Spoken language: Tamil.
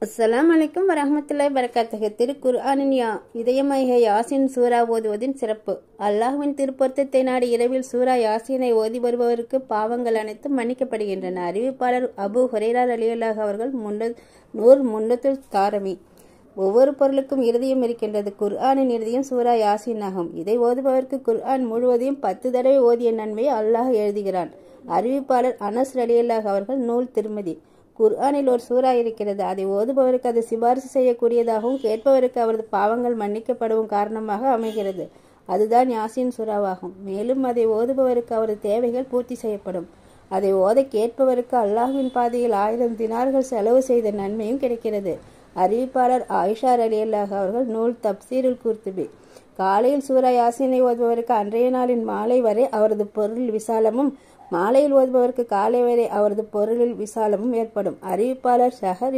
அஸ்ஸலாமு அலைக்கும் வரஹ்மத்துல்லாஹி வபரகாத்துஹு. திருக்குர்ஆனின் இதயமய யாசின் சூரா ஓதுவதின் சிறப்பு. அல்லாஹ்வின் திருப்பொருத்தத்தை நாடி இரவில் சூரா யாசீனை ஓதி வருபவருக்கு பாவங்கள் அனைத்தும் மன்னிக்கப்படுகின்றன. அறிவிப்பாளர் அபூ ஹுரைரா ரலியல்லாஹு அவர்கள் நூர் முன்னத்துல் தாரமி. ஒவ்வொரு பொருளுக்கும் இறுதியும் இருக்கின்றது. குர்ஆனின் இறுதியும் சூரா யாசீன் ஆகும். இதை ஓதுபவருக்கு குர்ஆன் முழுவதையும் 10 தடவை ஓதிய நன்மையை அல்லாஹ் எழுதுகிறான். அறிவிப்பாளர் அனஸ் ரலியல்லாஹு அவர்கள் நூல் திருமதி. குர்ஆனில் ஒரு சூரா இருக்கிறது. அதை ஓதுபவருக்கு அது சிபாரிசு செய்யக்கூடியதாகவும் கேட்பவருக்கு அவரது பாவங்கள் மன்னிக்கப்படவும் காரணமாக அமைகிறது. அதுதான் யாசீன் சூறாவாகும். மேலும் அதை ஓதுபவருக்கு அவரது தேவைகள் பூர்த்தி செய்யப்படும். அதை ஓத கேட்பவருக்கு அல்லாஹ்வின் பாதையில் 1000 தினார்கள் செலவு செய்த நன்மையும் கிடைக்கிறது. அறிவிப்பாளர் ஆயிஷா ரலியல்லாஹு அவர்கள் நூல் தப்சீருல் குர்துபி. காலையில் சூரா யாசீனை ஓதுபவருக்கு அன்றைய நாளின் மாலை வரை அவரது பொருள் விசாலமும், மாலையில் ஓதுபவருக்கு காலை வரை அவரது பொருளில் விசாலமும் ஏற்படும். அறிவிப்பாளர் ஷஹர்